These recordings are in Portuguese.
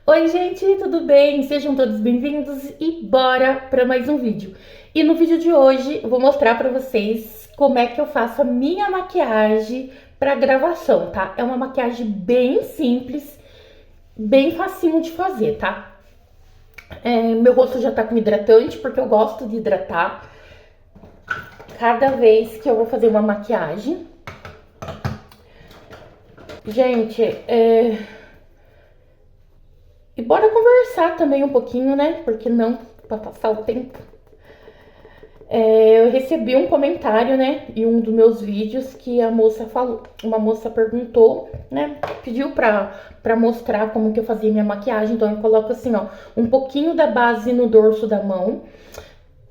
Oi gente, tudo bem? Sejam todos bem-vindos e bora para mais um vídeo. E no vídeo de hoje eu vou mostrar para vocês como é que eu faço a minha maquiagem para gravação, tá? É uma maquiagem bem simples, bem facinho de fazer, tá? Meu rosto já tá com hidratante porque eu gosto de hidratar cada vez que eu vou fazer uma maquiagem. Gente, e bora conversar também um pouquinho, né? Porque não, pra passar o tempo. Eu recebi um comentário, né, em um dos meus vídeos que a moça falou, uma moça perguntou, né, pediu pra mostrar como que eu fazia minha maquiagem. Então eu coloco assim, ó, um pouquinho da base no dorso da mão.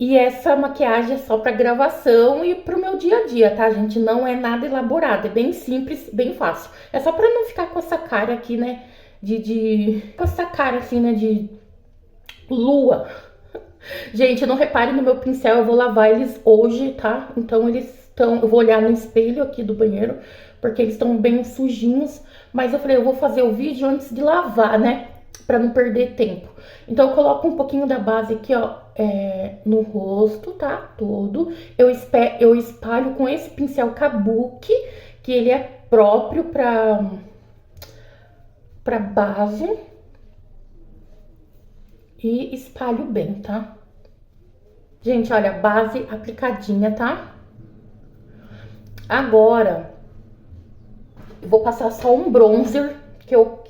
E essa maquiagem é só pra gravação e pro meu dia a dia, tá, gente? Não é nada elaborado, é bem simples, bem fácil. É só pra não ficar com essa cara aqui, né, com essa cara assim, né, de lua. Gente, não repare no meu pincel, eu vou lavar eles hoje, tá? Então eles estão, eu vou olhar no espelho aqui do banheiro, porque eles estão bem sujinhos. Mas eu falei, eu vou fazer o vídeo antes de lavar, né? Pra não perder tempo. Então eu coloco um pouquinho da base aqui, ó, no rosto, tá? Todo. Eu espalho com esse pincel Kabuki, que ele é próprio pra base. E espalho bem, tá? Gente, olha, base aplicadinha, tá? Agora, eu vou passar só um bronzer, que eu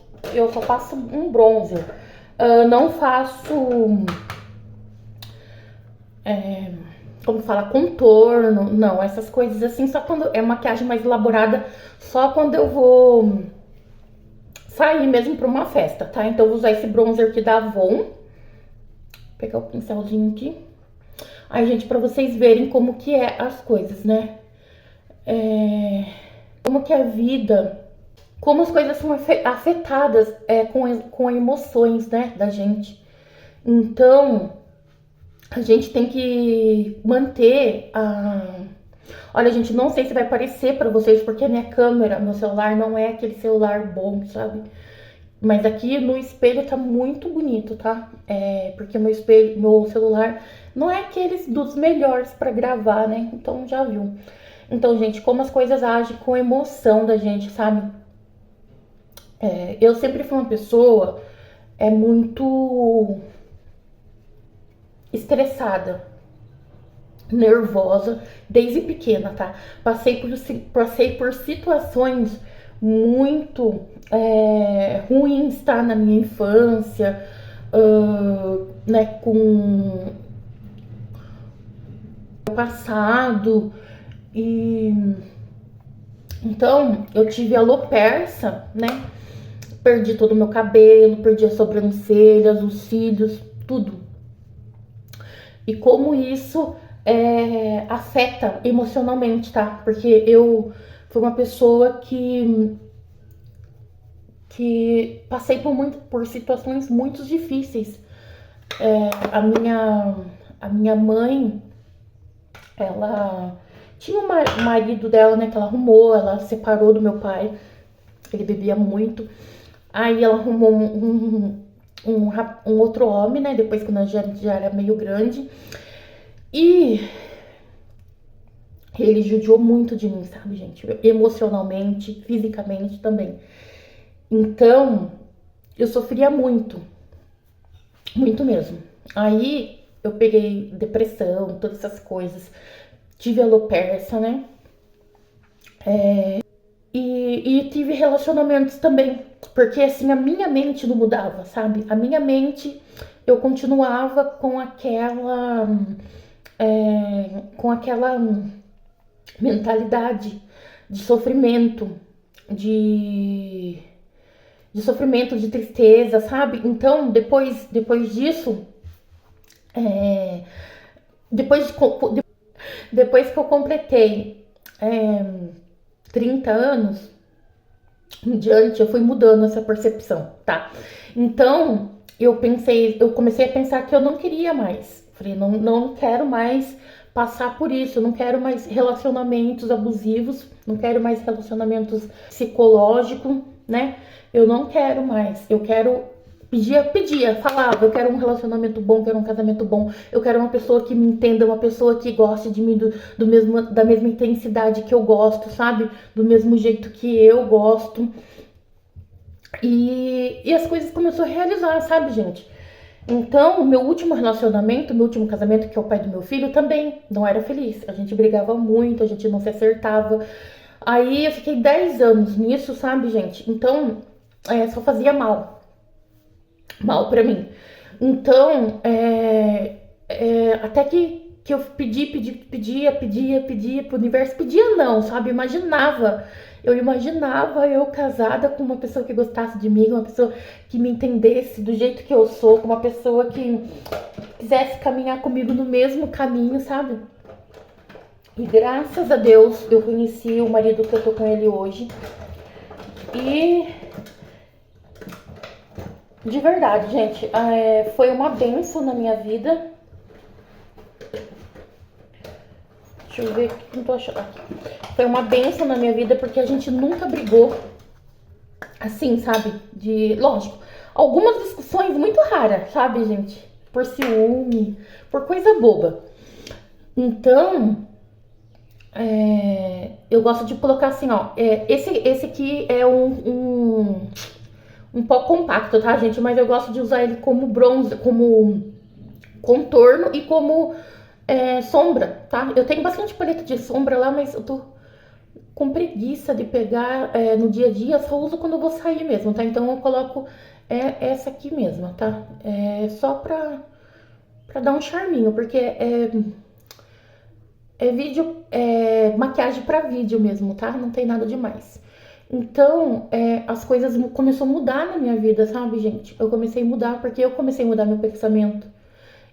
só passo um bronzer. Não faço, como fala, contorno, não, essas coisas assim, só quando é maquiagem mais elaborada, só quando eu vou sair mesmo pra uma festa, tá? Então, eu vou usar esse bronzer aqui da Avon. Vou pegar o pincelzinho aqui. Aí, gente, pra vocês verem como que é as coisas, né? Como que a vida, como as coisas são afetadas com emoções, né, da gente. Então, a gente tem que manter a... Olha, gente, não sei se vai parecer pra vocês, porque a minha câmera, meu celular, não é aquele celular bom, sabe? Mas aqui no espelho tá muito bonito, tá? Porque meu celular não é aqueles dos melhores pra gravar, né? Então já viu. Então, gente, como as coisas agem com a emoção da gente, sabe? Eu sempre fui uma pessoa muito estressada, nervosa, desde pequena, tá? Passei por situações muito ruins, tá? Na minha infância, né? Com o passado. E então eu tive alopecia, né? Perdi todo o meu cabelo, perdi as sobrancelhas, os cílios, tudo. E como isso afeta emocionalmente, tá? Porque eu fui uma pessoa que passei por situações muito difíceis. A minha mãe, ela tinha o marido dela, né, que ela arrumou, ela separou do meu pai, ele bebia muito. Aí ela arrumou um outro homem, né, depois que nós já era meio grande. E ele judiou muito de mim, sabe, gente? Emocionalmente, fisicamente também. Então, eu sofria muito. Muito mesmo. Aí, eu peguei depressão, todas essas coisas. Tive alopecia, né? E tive relacionamentos também. Porque, assim, a minha mente não mudava, sabe? A minha mente, eu continuava com aquela mentalidade de sofrimento, de sofrimento, de tristeza, sabe? Então, depois disso, depois que eu completei 30 anos em diante, eu fui mudando essa percepção, tá? Então, eu comecei a pensar que eu não queria mais. Falei, não quero mais passar por isso, eu não quero mais relacionamentos abusivos, não quero mais relacionamentos psicológicos, né? Eu não quero mais, eu quero Falava, eu quero um relacionamento bom, quero um casamento bom, eu quero uma pessoa que me entenda, uma pessoa que goste de mim da mesma intensidade que eu gosto, sabe? Do mesmo jeito que eu gosto. E as coisas começaram a realizar, sabe, gente? Então, o meu último relacionamento, meu último casamento, que é o pai do meu filho, também não era feliz. A gente brigava muito, a gente não se acertava. Aí eu fiquei 10 anos nisso, sabe, gente? Então, só fazia mal. Mal pra mim. Então, até que eu pedia pro universo. Pedia não, sabe? Eu imaginava eu casada com uma pessoa que gostasse de mim, uma pessoa que me entendesse do jeito que eu sou, com uma pessoa que quisesse caminhar comigo no mesmo caminho, sabe? E graças a Deus eu conheci o marido que eu tô com ele hoje. E de verdade, gente, foi uma bênção na minha vida. Deixa eu ver o que não tô achando aqui. Foi uma bênção na minha vida porque a gente nunca brigou. Assim, sabe? Lógico, algumas discussões muito raras, sabe, gente? Por ciúme, por coisa boba. Então, eu gosto de colocar assim, ó. Esse aqui é um pó compacto, tá, gente? Mas eu gosto de usar ele como bronze, como contorno e como sombra, tá? Eu tenho bastante paleta de sombra lá, mas eu tô com preguiça de pegar no dia a dia, só uso quando eu vou sair mesmo, tá? Então eu coloco essa aqui mesmo, tá? Só pra dar um charminho, porque maquiagem pra vídeo mesmo, tá? Não tem nada demais. Então, as coisas começaram a mudar na minha vida, sabe, gente? Eu comecei a mudar porque eu comecei a mudar meu pensamento.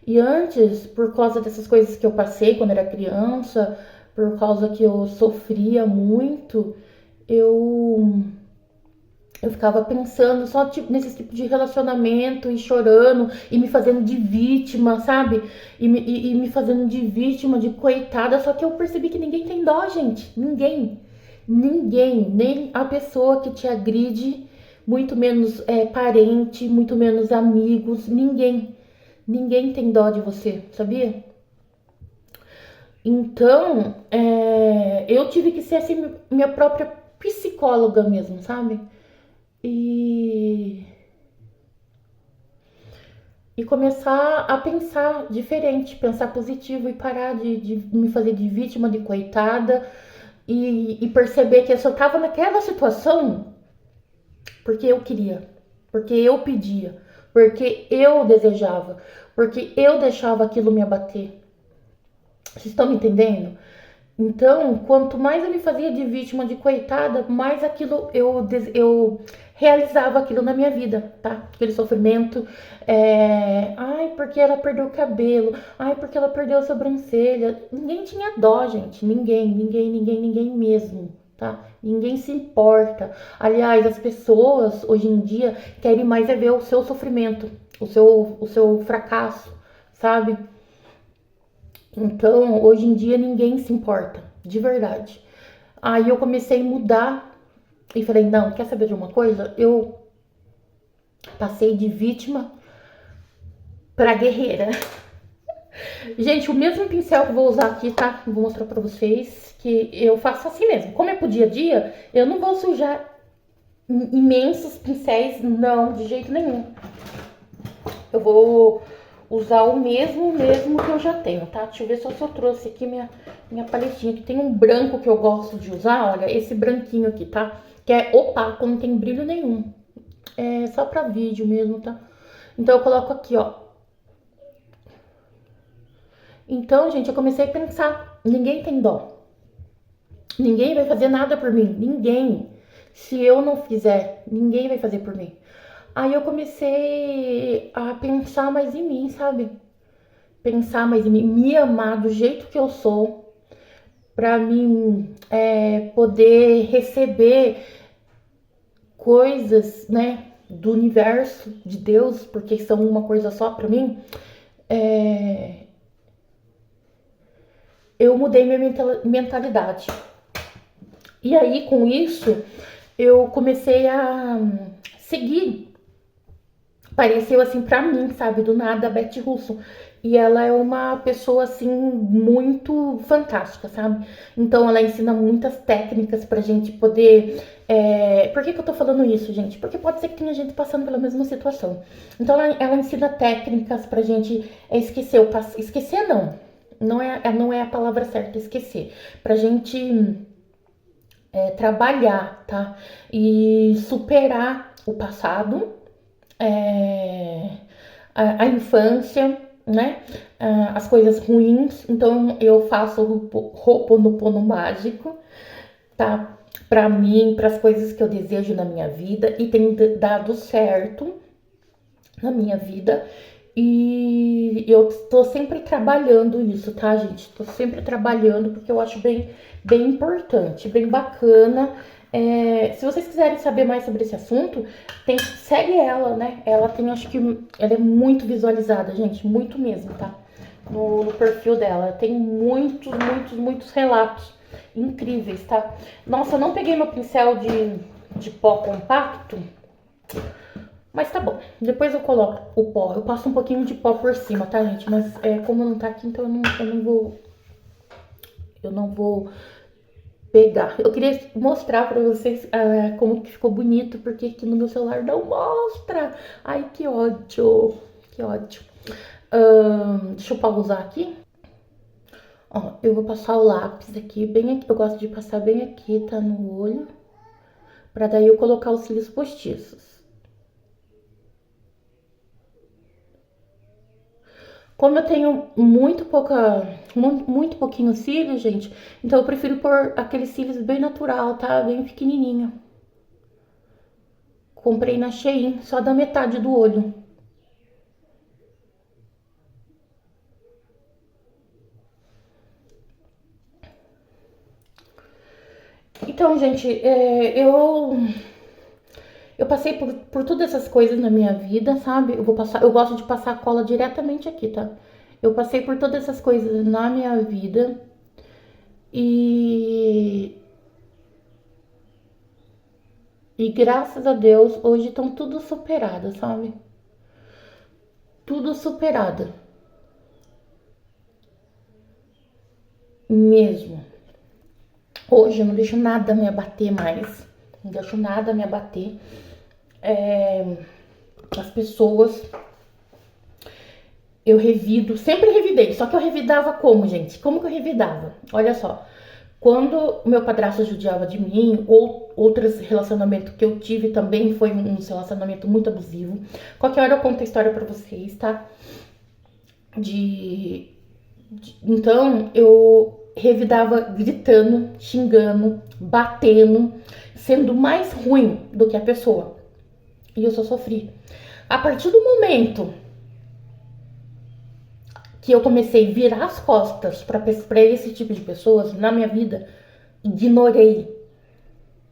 E antes, por causa dessas coisas que eu passei quando era criança, por causa que eu sofria muito, eu ficava pensando só nesse tipo de relacionamento e chorando e me fazendo de vítima, sabe? E me fazendo de vítima, de coitada. Só que eu percebi que ninguém tem dó, gente. Ninguém. Ninguém. Nem a pessoa que te agride, muito menos parente, muito menos amigos. Ninguém. Ninguém tem dó de você, sabia? Então, eu tive que ser assim, minha própria psicóloga mesmo, sabe? E começar a pensar diferente, pensar positivo e parar de me fazer de vítima, de coitada e perceber que eu só tava naquela situação porque eu queria, porque eu pedia, porque eu desejava, porque eu deixava aquilo me abater. Vocês estão me entendendo? Então, quanto mais eu me fazia de vítima, de coitada, mais aquilo eu realizava aquilo na minha vida, tá? Aquele sofrimento. Ai, porque ela perdeu o cabelo. Ai, porque ela perdeu a sobrancelha. Ninguém tinha dó, gente. Ninguém mesmo, tá? Ninguém se importa. Aliás, as pessoas hoje em dia querem mais ver o seu sofrimento, o seu fracasso, sabe? Então, hoje em dia, ninguém se importa, de verdade. Aí eu comecei a mudar e falei, não, quer saber de uma coisa? Eu passei de vítima pra guerreira. Gente, o mesmo pincel que eu vou usar aqui, tá? Vou mostrar pra vocês que eu faço assim mesmo. Como é pro dia a dia, eu não vou sujar imensos pincéis, não, de jeito nenhum. Eu vou usar o mesmo que eu já tenho, tá? Deixa eu ver só se eu trouxe aqui minha paletinha, que tem um branco que eu gosto de usar, olha, esse branquinho aqui, tá? Que é opaco, não tem brilho nenhum. É só pra vídeo mesmo, tá? Então eu coloco aqui, ó. Então, gente, eu comecei a pensar, ninguém tem dó. Ninguém vai fazer nada por mim, ninguém. Se eu não fizer, ninguém vai fazer por mim. Aí eu comecei a pensar mais em mim, sabe? Pensar mais em mim, me amar do jeito que eu sou, pra mim poder receber coisas, né, do universo, de Deus, porque são uma coisa só pra mim. Eu mudei minha mentalidade. E aí, com isso, eu comecei a seguir Apareceu assim pra mim, sabe, do nada, a Beth Russo. E ela é uma pessoa assim muito fantástica, sabe? Então ela ensina muitas técnicas pra gente poder. Por que eu tô falando isso, gente? Porque pode ser que tenha gente passando pela mesma situação. Então ela ensina técnicas pra gente esquecer o passado. Esquecer não. Não é a palavra certa, esquecer. Pra gente trabalhar, tá? E superar o passado, a infância, né? As coisas ruins. Então eu faço o Ho'oponopono mágico, tá? Para mim, para as coisas que eu desejo na minha vida e tem dado certo na minha vida. E eu tô sempre trabalhando isso, tá, gente? Tô sempre trabalhando porque eu acho bem importante, bem bacana. Se vocês quiserem saber mais sobre esse assunto, segue ela, né? Ela tem, acho que, ela é muito visualizada, gente, muito mesmo, tá? No perfil dela. Tem muitos relatos incríveis, tá? Nossa, eu não peguei meu pincel de pó compacto, mas tá bom. Depois eu coloco o pó. Eu passo um pouquinho de pó por cima, tá, gente? Mas como não tá aqui, então eu não vou pegar. Eu queria mostrar pra vocês como que ficou bonito, porque aqui no meu celular não mostra. Ai, que ódio. Que ódio. Deixa eu pausar aqui. Ó, eu vou passar o lápis aqui, bem aqui. Eu gosto de passar bem aqui, tá, no olho. Pra daí eu colocar os cílios postiços. Como eu tenho muito pouquinho cílio, gente, então eu prefiro pôr aqueles cílios bem natural, tá? Bem pequenininho. Comprei na Shein, só da metade do olho. Então, gente, eu passei por todas essas coisas na minha vida, sabe? Eu gosto de passar a cola diretamente aqui, tá? Eu passei por todas essas coisas na minha vida e graças a Deus hoje estão tudo superado, sabe? Tudo superado mesmo. Hoje eu não deixo nada me abater mais. Não deixo nada me abater. As pessoas, eu revido, sempre revidei. Só que eu revidava como, gente? Como que eu revidava? Olha só. Quando meu padrasto judiava de mim, ou outros relacionamentos que eu tive também foi um relacionamento muito abusivo. Qualquer hora eu conto a história pra vocês, tá? Então eu revidava gritando, xingando, batendo, sendo mais ruim do que a pessoa. E eu só sofri. A partir do momento que eu comecei a virar as costas para esse tipo de pessoas na minha vida, ignorei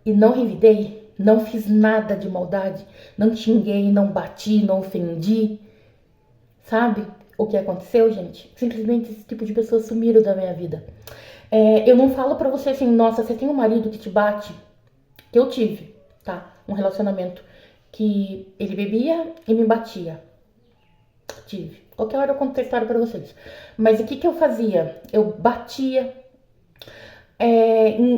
e não revidei, não fiz nada de maldade, não xinguei, não bati, não ofendi, sabe? O que aconteceu, gente? Simplesmente esse tipo de pessoas sumiram da minha vida. Eu não falo pra você assim, nossa, você tem um marido que te bate? Que eu tive, tá? Um relacionamento que ele bebia e me batia. Tive. Qualquer hora eu conto a história pra vocês. Mas o que que eu fazia? Eu batia.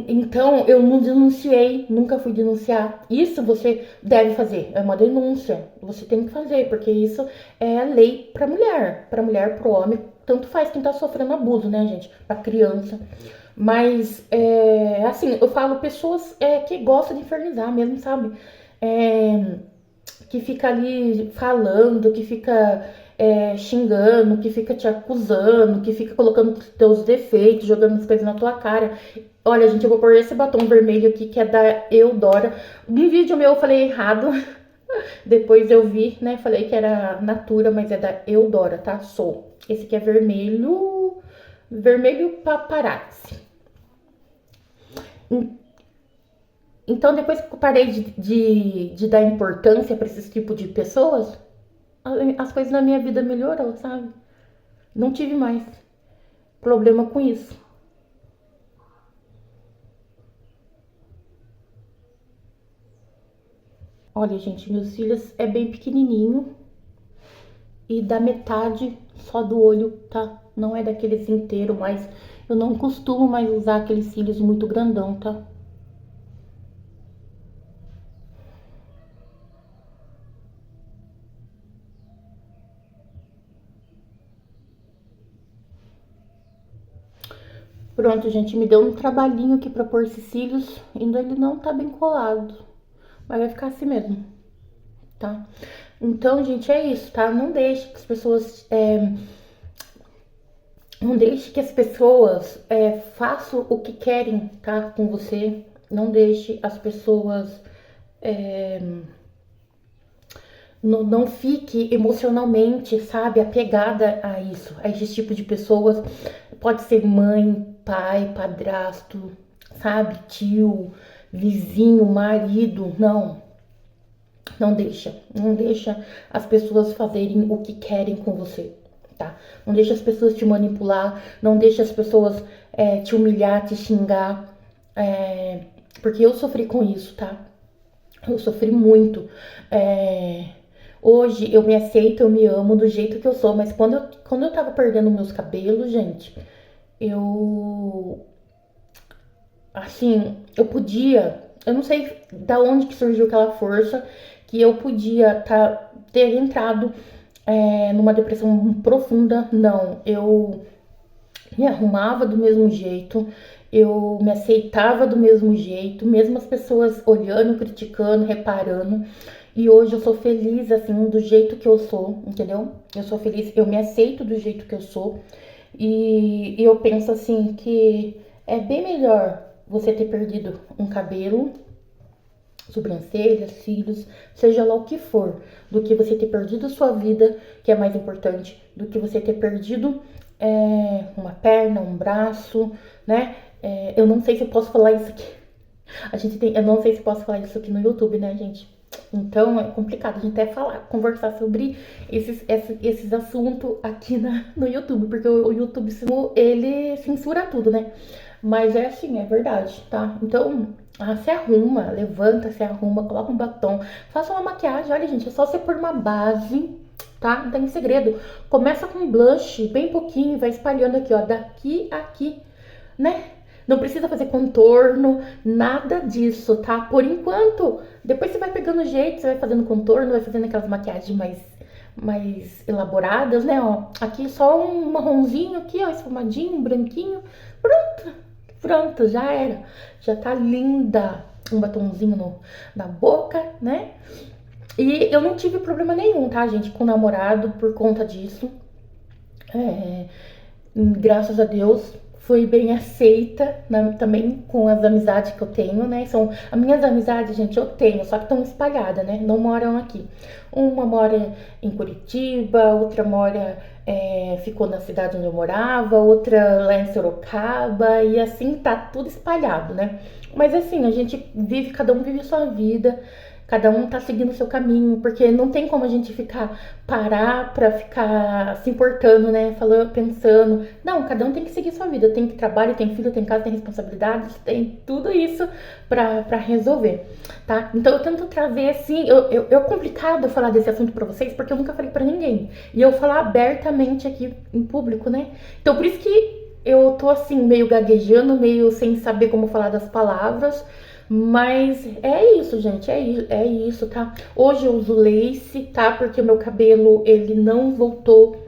Então, eu não denunciei, nunca fui denunciar. Isso você deve fazer, é uma denúncia. Você tem que fazer, porque isso é lei pra mulher. Pra mulher, pro homem, tanto faz quem tá sofrendo abuso, né, gente? Pra criança. Mas, assim, eu falo pessoas que gostam de infernizar mesmo, sabe? É, que fica ali falando, que fica xingando, que fica te acusando, que fica colocando teus defeitos, jogando as coisas na tua cara. Olha, gente, eu vou pôr esse batom vermelho aqui que é da Eudora. No vídeo meu eu falei errado. Depois eu vi, né? Falei que era Natura, mas é da Eudora, tá? Sou. Esse aqui é vermelho. Vermelho paparazzi. Então, depois que eu parei de dar importância para esse tipo de pessoas, as coisas na minha vida melhorou, sabe? Não tive mais problema com isso. Olha, gente, meus cílios é bem pequenininho. e da metade só do olho, tá? Não é daqueles inteiro, mas eu não costumo mais usar aqueles cílios muito grandão, tá? Pronto, gente, me deu um trabalhinho aqui pra pôr esses cílios, ainda ele não tá bem colado, mas vai ficar assim mesmo, tá? Então, gente, é isso, tá? Não deixe que as pessoas, não deixe que as pessoas façam o que querem, tá? Com você. Não deixe as pessoas, não fique emocionalmente, sabe, apegada a isso, a esse tipo de pessoas. Pode ser mãe, pai, padrasto, sabe, tio, vizinho, marido. Não deixa as pessoas fazerem o que querem com você, tá? Não deixa as pessoas te manipular, não deixa as pessoas te humilhar, te xingar, porque eu sofri com isso, tá? Eu sofri muito. Hoje eu me aceito, eu me amo do jeito que eu sou, mas quando eu tava perdendo meus cabelos, gente, eu assim, eu não sei da onde que surgiu aquela força que eu podia ter entrado numa depressão profunda. Não, eu me arrumava do mesmo jeito, eu me aceitava do mesmo jeito, mesmo as pessoas olhando, criticando, reparando. E hoje eu sou feliz, assim, do jeito que eu sou, entendeu? Eu sou feliz, eu me aceito do jeito que eu sou. E eu penso, assim, que é bem melhor você ter perdido um cabelo, sobrancelhas, cílios, seja lá o que for, do que você ter perdido sua vida, que é mais importante, do que você ter perdido uma perna, um braço, né? Eu não sei se eu posso falar isso aqui. Eu não sei se eu posso falar isso aqui no YouTube, né, gente? Então é complicado a gente até conversar sobre esses assuntos aqui no YouTube, porque o YouTube, ele censura tudo, né? Mas é assim, é verdade, tá? Então, se arruma, levanta, se arruma, coloca um batom, faça uma maquiagem. Olha, gente, é só você pôr uma base, tá? Não tem segredo. Começa com blush, bem pouquinho, vai espalhando aqui, ó, daqui a aqui, né? Não precisa fazer contorno, nada disso, tá? Por enquanto. Depois você vai pegando jeito, você vai fazendo contorno, vai fazendo aquelas maquiagens mais elaboradas, né? Ó, aqui só um marronzinho aqui, ó, esfumadinho, branquinho. Pronto, pronto, já era. Já tá linda. Um batomzinho na boca, né? E eu não tive problema nenhum, tá, gente, com o namorado por conta disso. Graças a Deus, fui bem aceita também com as amizades que eu tenho, né? As minhas amizades, gente, eu tenho, só que estão espalhadas, né? Não moram aqui. Uma mora em Curitiba, outra ficou na cidade onde eu morava, outra lá em Sorocaba, e assim tá tudo espalhado, né? Mas assim, a gente vive, cada um vive a sua vida. Cada um tá seguindo o seu caminho, porque não tem como a gente parar pra ficar se importando, né? Falando, pensando. Não, cada um tem que seguir sua vida. Tem trabalho, tem filho, tem casa, tem responsabilidades, tem tudo isso pra resolver, tá? Então eu tento trazer assim. É complicado falar desse assunto pra vocês, porque eu nunca falei pra ninguém. E eu falar abertamente aqui em público, né? Então por isso que eu tô assim, meio gaguejando, meio sem saber como falar das palavras. Mas é isso, gente, é isso, tá? Hoje eu uso lace, tá? Porque o meu cabelo, ele não voltou.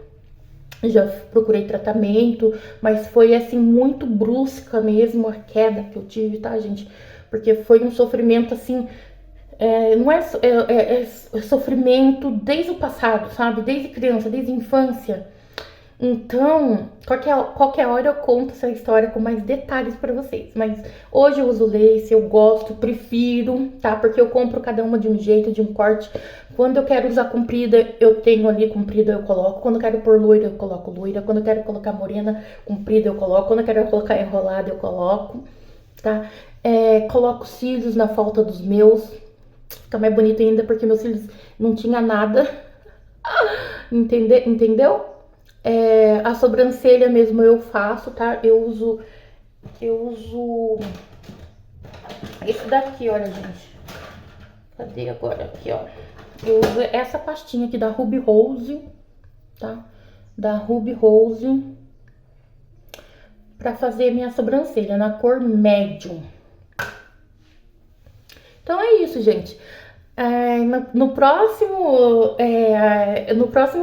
Já procurei tratamento, mas foi assim, muito brusca mesmo a queda que eu tive, tá, gente? Porque foi um sofrimento assim, não é sofrimento desde o passado, sabe? Desde criança, desde a infância. Então, qualquer hora eu conto essa história com mais detalhes pra vocês. Mas hoje eu uso lace, eu gosto, prefiro, tá? Porque eu compro cada uma de um jeito, de um corte. Quando eu quero usar comprida, eu tenho ali comprida, eu coloco. Quando eu quero pôr loira, eu coloco loira. Quando eu quero colocar morena, comprida, eu coloco. Quando eu quero colocar enrolada, eu coloco, tá? Coloco cílios na falta dos meus. Fica mais bonito ainda, porque meus cílios não tinha nada. Entendeu? A sobrancelha mesmo eu faço, tá? Eu uso esse daqui, olha, gente. Cadê agora? Aqui, ó. Eu uso essa pastinha aqui da Ruby Rose, tá? Da Ruby Rose, pra fazer minha sobrancelha na cor médium. Então é isso, gente. No próximo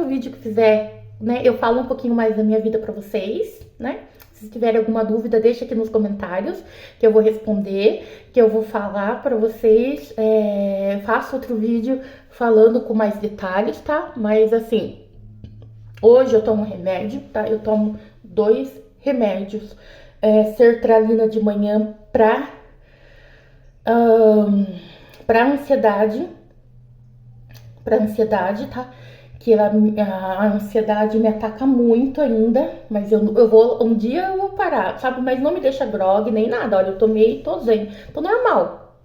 vídeo que fizer, né, eu falo um pouquinho mais da minha vida pra vocês, né? Se tiverem alguma dúvida, deixa aqui nos comentários, que eu vou responder, que eu vou falar pra vocês. Faço outro vídeo falando com mais detalhes, tá? Mas assim, hoje eu tomo remédio, tá? Eu tomo 2 remédios. Sertralina de manhã pra ansiedade, tá? Que a ansiedade me ataca muito ainda, mas um dia eu vou parar, sabe? Mas não me deixa grog nem nada. Olha, eu tomei, tô zen, tô normal.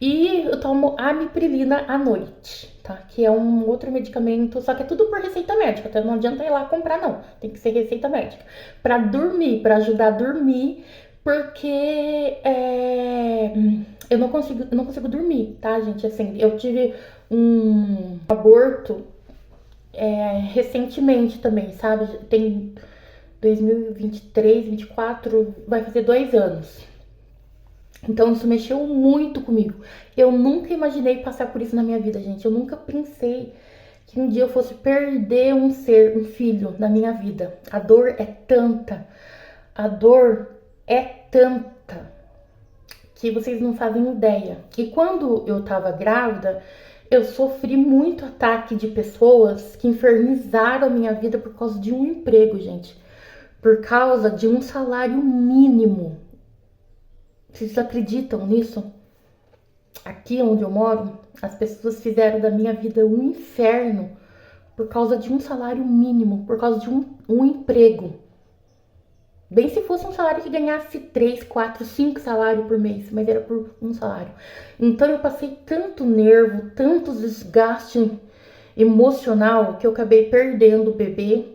E eu tomo amiprilina à noite, tá? Que é um outro medicamento, só que é tudo por receita médica, então não adianta ir lá comprar, não. Tem que ser receita médica. Pra dormir, pra ajudar a dormir, porque eu não consigo dormir, tá, gente? Assim, eu tive um aborto recentemente também, sabe? Tem 2023, 24, vai fazer 2 anos. Então isso mexeu muito comigo. Eu nunca imaginei passar por isso na minha vida, gente. Eu nunca pensei que um dia eu fosse perder um filho na minha vida. A dor é tanta, que vocês não fazem ideia. E quando eu tava grávida, eu sofri muito ataque de pessoas que infernizaram a minha vida por causa de um emprego, gente. Por causa de um salário mínimo. Vocês acreditam nisso? Aqui onde eu moro, as pessoas fizeram da minha vida um inferno por causa de um salário mínimo, por causa de um emprego. Bem se fosse um salário que ganhasse 3, 4, 5 salários por mês, mas era por um salário. Então eu passei tanto nervo, tanto desgaste emocional que eu acabei perdendo o bebê.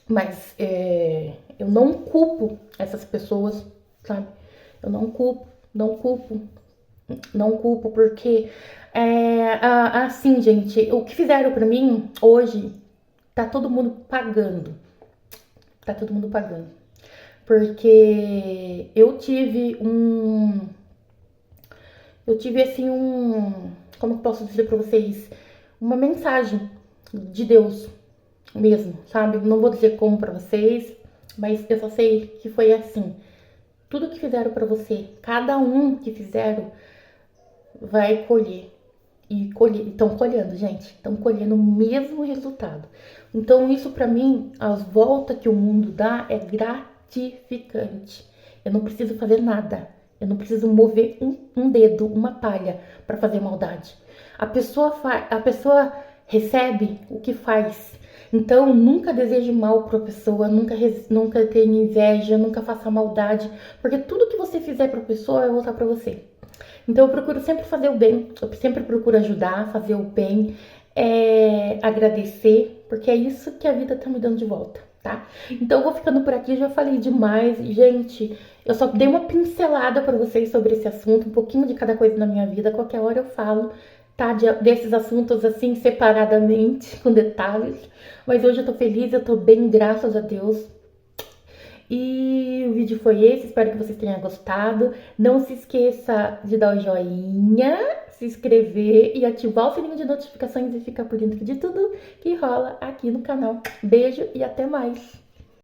Mas eu não culpo essas pessoas, sabe? Eu não culpo, porque assim, gente, o que fizeram pra mim hoje, tá todo mundo pagando. Tá todo mundo pagando. Porque eu tive assim como que eu posso dizer pra vocês? Uma mensagem de Deus mesmo, sabe? Não vou dizer como pra vocês, mas eu só sei que foi assim. Tudo que fizeram pra você, cada um que fizeram, vai colher. E estão colhendo, gente. Estão colhendo o mesmo resultado. Então, isso pra mim, as voltas que o mundo dá é gratificante. Eu não preciso fazer nada. Eu não preciso mover um dedo, uma palha pra fazer maldade. A pessoa recebe o que faz. Então, nunca deseje mal pra pessoa, nunca tenha inveja, nunca faça maldade, porque tudo que você fizer pra pessoa vai voltar pra você. Então eu procuro sempre fazer o bem, eu sempre procuro ajudar, fazer o bem, agradecer, porque é isso que a vida tá me dando de volta, tá? Então eu vou ficando por aqui, já falei demais. Gente, eu só dei uma pincelada pra vocês sobre esse assunto, um pouquinho de cada coisa na minha vida, qualquer hora eu falo, tá? Desses assuntos assim, separadamente, com detalhes. Mas hoje eu tô feliz, eu tô bem, graças a Deus. E o vídeo foi esse, espero que vocês tenham gostado. Não se esqueça de dar o joinha, se inscrever e ativar o sininho de notificações e ficar por dentro de tudo que rola aqui no canal. Beijo e até mais!